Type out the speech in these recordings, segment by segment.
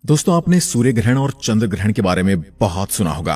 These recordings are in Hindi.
दोस्तों, आपने सूर्य ग्रहण और चंद्र ग्रहण के बारे में बहुत सुना होगा,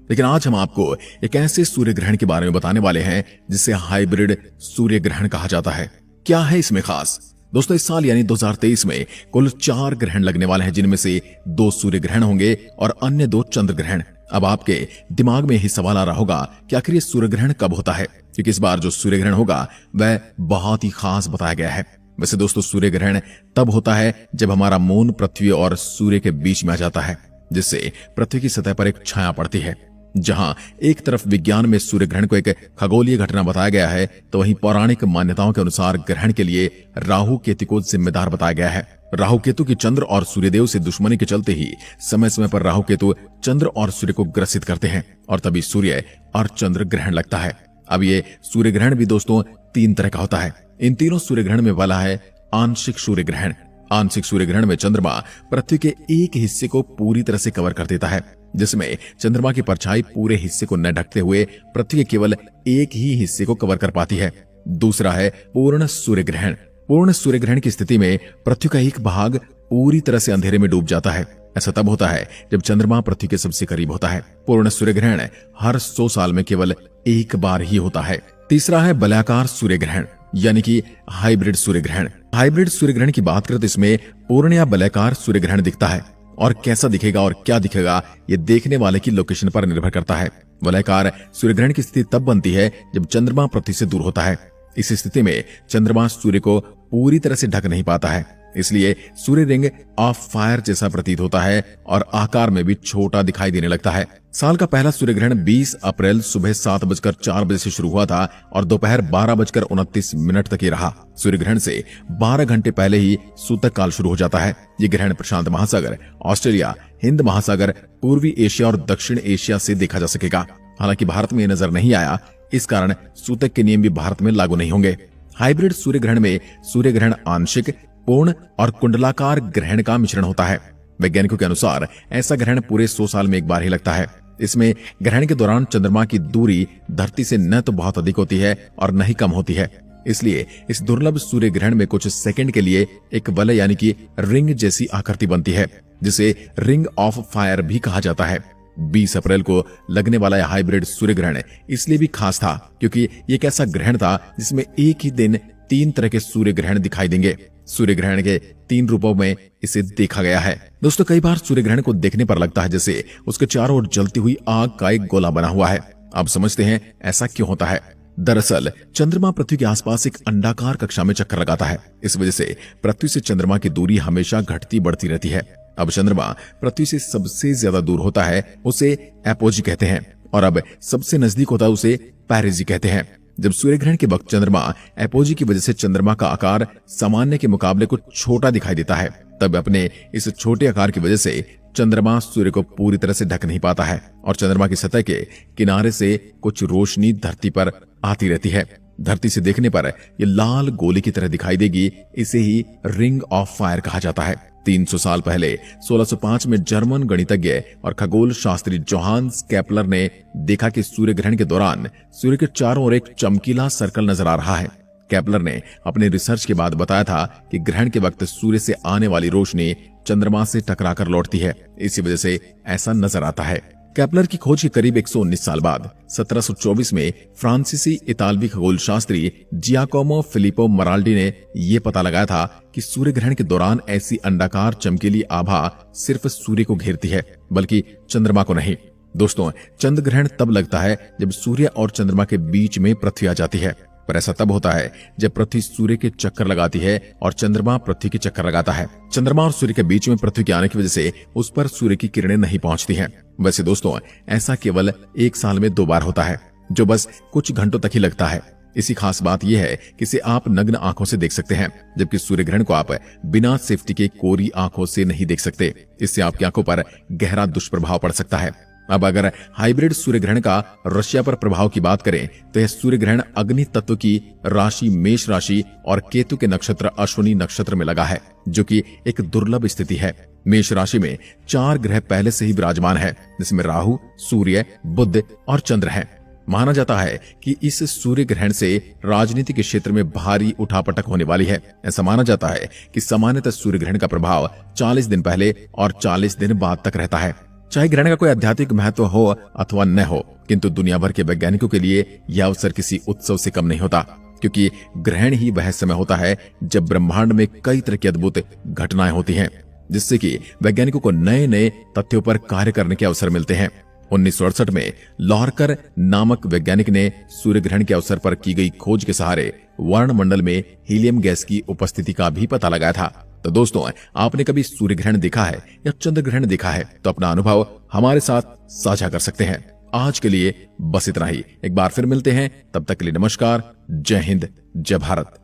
लेकिन आज हम आपको एक ऐसे सूर्य ग्रहण के बारे में बताने वाले हैं जिसे हाइब्रिड सूर्य ग्रहण कहा जाता है। क्या है इसमें खास? दोस्तों, इस साल यानी 2023 में कुल 4 ग्रहण लगने वाले हैं, जिनमें से 2 सूर्य ग्रहण होंगे और अन्य 2 चंद्र ग्रहण। अब आपके दिमाग में यही सवाल आ रहा होगा कि आखिर ये सूर्य ग्रहण कब होता है, क्योंकि इस बार जो सूर्य ग्रहण होगा वह बहुत ही खास बताया गया है। वैसे दोस्तों, सूर्य ग्रहण तब होता है जब हमारा मून पृथ्वी और सूर्य के बीच में आ जाता है, जिससे पृथ्वी की सतह पर एक छाया पड़ती है। जहां एक तरफ विज्ञान में सूर्य ग्रहण को एक खगोलीय घटना बताया गया है, तो वहीं पौराणिक मान्यताओं के अनुसार ग्रहण के लिए राहु केतु को जिम्मेदार बताया गया है। राहु केतु की चंद्र और सूर्यदेव से दुश्मनी के चलते ही समय समय पर राहु केतु चंद्र और सूर्य को ग्रसित करते हैं और तभी सूर्य और चंद्र ग्रहण लगता है। अब ये सूर्य ग्रहण भी दोस्तों 3 तरह का होता है। इन तीनों सूर्य ग्रहण में वाला है आंशिक सूर्य ग्रहण। आंशिक सूर्य ग्रहण में चंद्रमा पृथ्वी के एक हिस्से को पूरी तरह से कवर कर देता है, जिसमें चंद्रमा की परछाई पूरे हिस्से को न ढकते हुए पृथ्वी के केवल एक ही हिस्से को कवर कर पाती है। दूसरा है पूर्ण सूर्य ग्रहण। पूर्ण सूर्य ग्रहण की स्थिति में पृथ्वी का एक भाग पूरी तरह से अंधेरे में डूब जाता है। ऐसा तब होता है जब चंद्रमा पृथ्वी के सबसे करीब होता है। पूर्ण सूर्य ग्रहण हर 100 साल में केवल एक बार ही होता है। तीसरा है वलयाकार सूर्य ग्रहण, यानी कि हाइब्रिड सूर्य ग्रहण। हाइब्रिड सूर्य ग्रहण की बात करें तो इसमें पूर्ण या वलयाकार सूर्य ग्रहण दिखता है, और कैसा दिखेगा और क्या दिखेगा ये देखने वाले की लोकेशन पर निर्भर करता है। वलयाकार सूर्य ग्रहण की स्थिति तब बनती है जब चंद्रमा पृथ्वी से दूर होता है। इस स्थिति में चंद्रमा सूर्य को पूरी तरह से ढक नहीं पाता है, इसलिए सूर्य रिंग ऑफ फायर जैसा प्रतीत होता है और आकार में भी छोटा दिखाई देने लगता है। साल का पहला सूर्य ग्रहण 20 अप्रैल सुबह 7:04 बजे से शुरू हुआ था और दोपहर 12:29 तक ही रहा। सूर्य ग्रहण से 12 घंटे पहले ही सूतक काल शुरू हो जाता है। ये ग्रहण प्रशांत महासागर, ऑस्ट्रेलिया, हिंद महासागर, पूर्वी एशिया और दक्षिण एशिया से देखा जा सकेगा। हालांकि भारत में ये नजर नहीं आया, इस कारण सूतक के नियम भी भारत में लागू नहीं होंगे। हाइब्रिड सूर्य ग्रहण में सूर्य ग्रहण आंशिक, पूर्ण और कुंडलाकार ग्रहण का मिश्रण होता है। वैज्ञानिकों के अनुसार ऐसा ग्रहण पूरे 100 साल में एक बार ही लगता है। इसमें ग्रहण के दौरान चंद्रमा की दूरी धरती से न तो बहुत अधिक होती है और न ही कम होती है, इसलिए इस दुर्लभ सूर्य ग्रहण में कुछ सेकंड के लिए एक वलय यानी कि रिंग जैसी आकृति बनती है, जिसे रिंग ऑफ फायर भी कहा जाता है। 20 अप्रैल को लगने वाला यह हाइब्रिड सूर्य ग्रहण इसलिए भी खास था क्योंकि ये एक ऐसा ग्रहण था जिसमें एक ही दिन 3 तरह के सूर्य ग्रहण दिखाई देंगे। सूर्य ग्रहण के 3 रूपों में इसे देखा गया है। दोस्तों, कई बार सूर्य ग्रहण को देखने पर लगता है जैसे उसके चारों ओर जलती हुई आग का एक गोला बना हुआ है। आप समझते हैं ऐसा क्यों होता है? दरअसल चंद्रमा पृथ्वी के आसपास एक अंडाकार कक्षा में चक्कर लगाता है। इस वजह से पृथ्वी से चंद्रमा की दूरी हमेशा घटती बढ़ती रहती है। अब चंद्रमा पृथ्वी से सबसे ज्यादा दूर होता है, उसे एपोजी कहते हैं, और अब सबसे नजदीक होता है उसे पेरिजी कहते हैं। जब सूर्य ग्रहण के वक्त चंद्रमा एपोजी की वजह से चंद्रमा का आकार सामान्य के मुकाबले कुछ छोटा दिखाई देता है, तब अपने इस छोटे आकार की वजह से चंद्रमा सूर्य को पूरी तरह से ढक नहीं पाता है और चंद्रमा की सतह के किनारे से कुछ रोशनी धरती पर आती रहती है। धरती से देखने पर ये लाल गोले की तरह दिखाई देगी। इसे ही रिंग ऑफ फायर कहा जाता है। 300 साल पहले 1605 में जर्मन गणितज्ञ और खगोल शास्त्री जोहान्स केपलर ने देखा कि सूर्य ग्रहण के दौरान सूर्य के चारों ओर एक चमकीला सर्कल नजर आ रहा है। केपलर ने अपने रिसर्च के बाद बताया था कि ग्रहण के वक्त सूर्य से आने वाली रोशनी चंद्रमा से टकराकर लौटती है, इसी वजह से ऐसा नजर आता है। केपलर की खोज के करीब 119 साल बाद 1724 में फ्रांसीसी इतालवी खगोल शास्त्री जियाकोमो फिलिपो मराल्डी ने यह पता लगाया था कि सूर्य ग्रहण के दौरान ऐसी अंडाकार चमकीली आभा सिर्फ सूर्य को घेरती है, बल्कि चंद्रमा को नहीं। दोस्तों, चंद्र ग्रहण तब लगता है जब सूर्य और चंद्रमा के बीच में पृथ्वी आ जाती है, पर ऐसा तब होता है जब पृथ्वी सूर्य के चक्कर लगाती है और चंद्रमा पृथ्वी के चक्कर लगाता है। चंद्रमा और सूर्य के बीच में पृथ्वी के आने की वजह से उस पर सूर्य की किरणें नहीं पहुंचती हैं। वैसे दोस्तों, ऐसा केवल 1 साल में 2 बार होता है, जो बस कुछ घंटों तक ही लगता है। इसी खास बात यह है कि इसे आप नग्न आंखों से देख सकते हैं, जबकि सूर्य ग्रहण को आप बिना सेफ्टी के कोरी आंखों से नहीं देख सकते। इससे आपकी आंखों पर गहरा दुष्प्रभाव पड़ सकता है। अब अगर हाइब्रिड सूर्य ग्रहण का रशिया पर प्रभाव की बात करें तो यह सूर्य ग्रहण अग्नि तत्व की राशि मेष राशि और केतु के नक्षत्र अश्विनी नक्षत्र में लगा है, जो कि एक दुर्लभ स्थिति है। मेष राशि में 4 ग्रह पहले से ही विराजमान है, जिसमें राहु, सूर्य, बुध और चंद्र हैं। माना जाता है कि इस सूर्य ग्रहण से राजनीति के क्षेत्र में भारी उठापटक होने वाली है। ऐसा माना जाता है कि सामान्यतः सूर्य ग्रहण का प्रभाव 40 दिन पहले और 40 दिन बाद तक रहता है। चाहे ग्रहण का कोई आध्यात्मिक महत्व हो अथवा न हो, किंतु दुनिया भर के वैज्ञानिकों के लिए यह अवसर किसी उत्सव से कम नहीं होता, क्योंकि ग्रहण ही वह समय होता है जब ब्रह्मांड में कई तरह की अद्भुत घटनाएं होती हैं, जिससे कि वैज्ञानिकों को नए नए तथ्यों पर कार्य करने के अवसर मिलते हैं। 1968 में लॉरकर नामक वैज्ञानिक ने सूर्य ग्रहण के अवसर पर की गई खोज के सहारे वर्णमंडल में हीलियम गैस की उपस्थिति का भी पता लगाया था। तो दोस्तों, आपने कभी सूर्य ग्रहण देखा है या चंद्र ग्रहण देखा है? तो अपना अनुभव हमारे साथ साझा कर सकते हैं। आज के लिए बस इतना ही। एक बार फिर मिलते हैं, तब तक के लिए नमस्कार। जय हिंद, जय भारत।